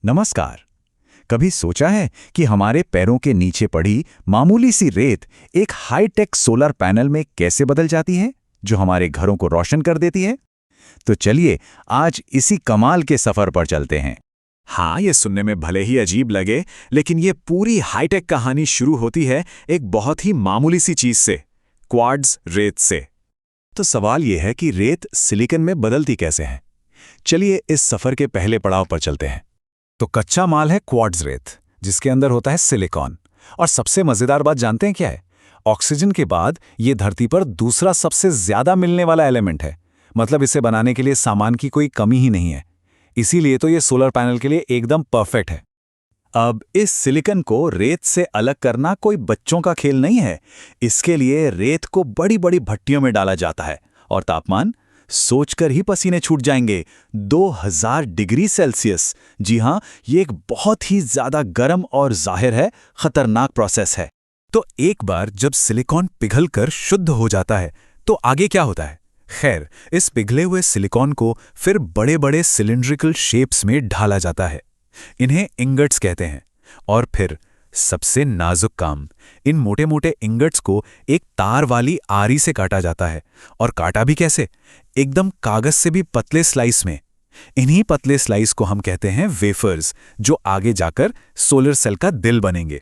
नमस्कार। कभी सोचा है कि हमारे पैरों के नीचे पड़ी मामूली सी रेत एक हाईटेक सोलर पैनल में कैसे बदल जाती है, जो हमारे घरों को रोशन कर देती है? तो चलिए आज इसी कमाल के सफर पर चलते हैं। हाँ, ये सुनने में भले ही अजीब लगे, लेकिन ये पूरी हाईटेक कहानी शुरू होती है एक बहुत ही मामूली सी चीज से, क्वार्ट्ज रेत से। तो सवाल ये है कि रेत सिलिकॉन में बदलती कैसे है? चलिए इस सफर के पहले पड़ाव पर चलते हैं। तो कच्चा माल है क्वार्ट्ज रेत, जिसके अंदर होता है सिलिकॉन। और सबसे मजेदार बात जानते हैं क्या है? ऑक्सीजन के बाद ये धरती पर दूसरा सबसे ज्यादा मिलने वाला एलिमेंट है। मतलब इसे बनाने के लिए सामान की कोई कमी ही नहीं है। इसीलिए तो ये सोलर पैनल के लिए एकदम परफेक्ट है। अब इस सिलिकॉन को रेत से अलग करना कोई बच्चों का खेल नहीं है। इसके लिए रेत को बड़ी बड़ी भट्टियों में डाला जाता है और तापमान सोचकर ही पसीने छूट जाएंगे, 2000 डिग्री सेल्सियस। जी हां, ये एक बहुत ही ज्यादा गर्म और जाहिर है खतरनाक प्रोसेस है। तो एक बार जब सिलिकॉन पिघलकर शुद्ध हो जाता है तो आगे क्या होता है? खैर, इस पिघले हुए सिलिकॉन को फिर बड़े बड़े सिलिंड्रिकल शेप्स में ढाला जाता है। इन्हें इंगट्स कहते हैं। और फिर सबसे नाजुक काम, इन मोटे मोटे इंगट्स को एक तार वाली आरी से काटा जाता है। और काटा भी कैसे? एकदम कागज से भी पतले स्लाइस में। इन्हीं पतले स्लाइस को हम कहते हैं वेफर्स, जो आगे जाकर सोलर सेल का दिल बनेंगे।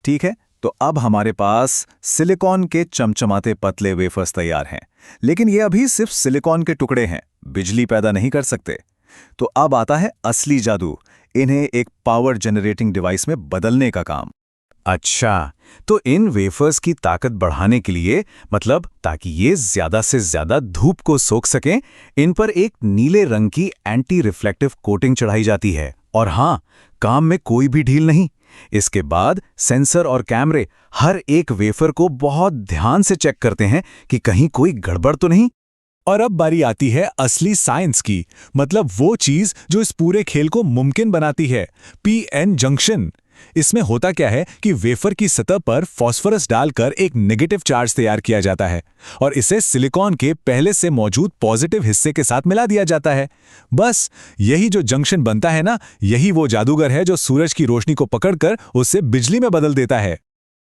ठीक है, तो अब हमारे पास सिलिकॉन के चमचमाते पतले वेफर्स तैयार हैं। लेकिन ये अभी सिर्फ सिलिकॉन के टुकड़े हैं, बिजली पैदा नहीं कर सकते। तो अब आता है असली जादू, इन्हें एक पावर जनरेटिंग डिवाइस में बदलने का काम। अच्छा, तो इन वेफर्स की ताकत बढ़ाने के लिए, मतलब ताकि ये ज्यादा से ज्यादा धूप को सोख सकें, इन पर एक नीले रंग की एंटी रिफ्लेक्टिव कोटिंग चढ़ाई जाती है। और हाँ, काम में कोई भी ढील नहीं। इसके बाद सेंसर और कैमरे हर एक वेफर को बहुत ध्यान से चेक करते हैं कि कहीं कोई गड़बड़ तो नहीं। और अब बारी आती है असली साइंस की, मतलब वो चीज जो इस पूरे खेल को मुमकिन बनाती है, पीएन जंक्शन। इसमें होता क्या है कि वेफर की सतह पर फास्फोरस डालकर एक नेगेटिव चार्ज तैयार किया जाता है और इसे सिलिकॉन के पहले से मौजूद पॉजिटिव हिस्से के साथ मिला दिया जाता है। बस यही जो जंक्शन बनता है ना, यही वो जादूगर है जो सूरज की रोशनी को पकड़कर उसे बिजली में बदल देता है।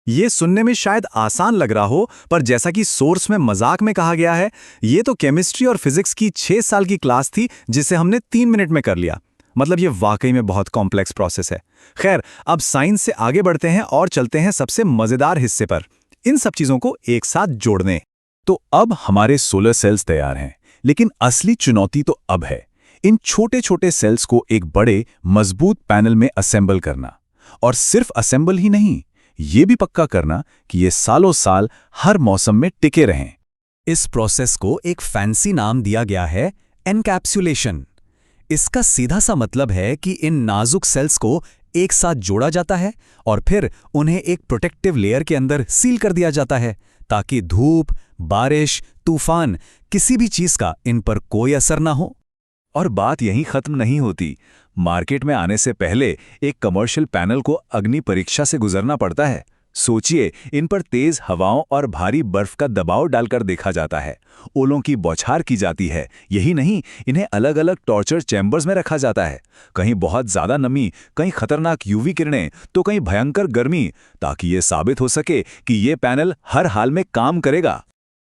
ये सुनने में शायद आसान लग रहा हो, पर जैसा कि सोर्स में मजाक में कहा गया है, ये तो केमिस्ट्री और फिजिक्स की 6 साल की क्लास थी जिसे हमने 3 मिनट में कर लिया। मतलब ये वाकई में बहुत कॉम्प्लेक्स प्रोसेस है। खैर, अब साइंस से आगे बढ़ते हैं और चलते हैं सबसे मजेदार हिस्से पर, इन सब चीजों को एक साथ जोड़ने। तो अब हमारे सोलर सेल्स तैयार हैं, लेकिन असली चुनौती तो अब है इन छोटे छोटे सेल्स को एक बड़े मजबूत पैनल में असेंबल करना। और सिर्फ असेंबल ही नहीं, ये भी पक्का करना कि ये सालों साल हर मौसम में टिके रहें। इस प्रोसेस को एक फैंसी नाम दिया गया है, एनकैप्सुलेशन। इसका सीधा सा मतलब है कि इन नाजुक सेल्स को एक साथ जोड़ा जाता है और फिर उन्हें एक प्रोटेक्टिव लेयर के अंदर सील कर दिया जाता है, ताकि धूप, बारिश, तूफान, किसी भी चीज का इन पर कोई असर ना हो। और बात यहीं खत्म नहीं होती। मार्केट में आने से पहले एक कमर्शियल पैनल को अग्नि परीक्षा से गुजरना पड़ता है। सोचिए, इन पर तेज हवाओं और भारी बर्फ का दबाव डालकर देखा जाता है, ओलों की बौछार की जाती है। यही नहीं, इन्हें अलग अलग टॉर्चर चैम्बर्स में रखा जाता है। कहीं बहुत ज्यादा नमी, कहीं खतरनाक यूवी किरणें, तो कहीं भयंकर गर्मी, ताकि ये साबित हो सके कि ये पैनल हर हाल में काम करेगा।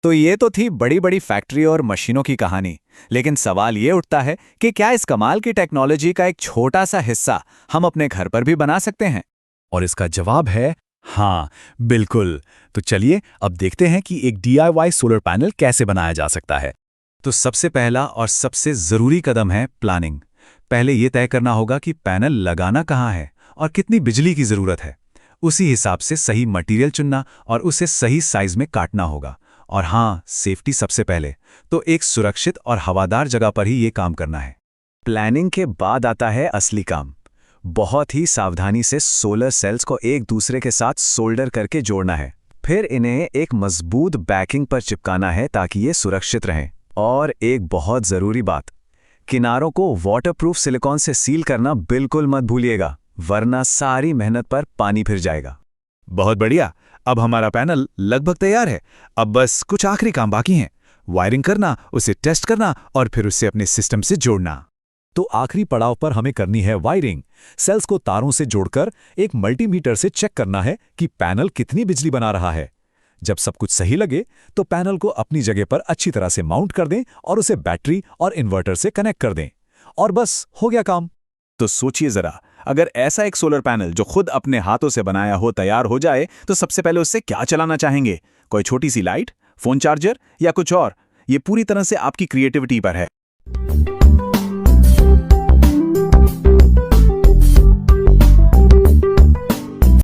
तो ये तो थी बड़ी बड़ी फैक्ट्री और मशीनों की कहानी। लेकिन सवाल ये उठता है कि क्या इस कमाल की टेक्नोलॉजी का एक छोटा सा हिस्सा हम अपने घर पर भी बना सकते हैं? और इसका जवाब है हाँ, बिल्कुल। तो चलिए अब देखते हैं कि एक DIY सोलर पैनल कैसे बनाया जा सकता है। तो सबसे पहला और सबसे जरूरी कदम है प्लानिंग। पहले यह तय करना होगा कि पैनल लगाना कहाँ है और कितनी बिजली की जरूरत है। उसी हिसाब से सही मटेरियल चुनना और उसे सही साइज में काटना होगा। और हाँ, सेफ्टी सबसे पहले, तो एक सुरक्षित और हवादार जगह पर ही ये काम करना है। प्लानिंग के बाद आता है असली काम। बहुत ही सावधानी से सोलर सेल्स को एक दूसरे के साथ सोल्डर करके जोड़ना है। फिर इन्हें एक मजबूत बैकिंग पर चिपकाना है ताकि ये सुरक्षित रहें। और एक बहुत ज़रूरी बात, किनारों को वाटरप्रूफ सिलिकॉन से सील करना बिल्कुल मत भूलिएगा, वरना सारी मेहनत पर पानी फिर जाएगा। बहुत बढ़िया, अब हमारा पैनल लगभग तैयार है। अब बस कुछ आखिरी काम बाकी हैं, वायरिंग करना, उसे टेस्ट करना और फिर उसे अपने सिस्टम से जोड़ना। तो आखिरी पड़ाव पर हमें करनी है वायरिंग। सेल्स को तारों से जोड़कर एक मल्टीमीटर से चेक करना है कि पैनल कितनी बिजली बना रहा है। जब सब कुछ सही लगे तो पैनल को अपनी जगह पर अच्छी तरह से माउंट कर दें और उसे बैटरी और इन्वर्टर से कनेक्ट कर दें, और बस हो गया काम। तो सोचिए जरा, अगर ऐसा एक सोलर पैनल जो खुद अपने हाथों से बनाया हो तैयार हो जाए तो सबसे पहले उससे क्या चलाना चाहेंगे? कोई छोटी सी लाइट, फोन चार्जर या कुछ और? ये पूरी तरह से आपकी क्रिएटिविटी पर है।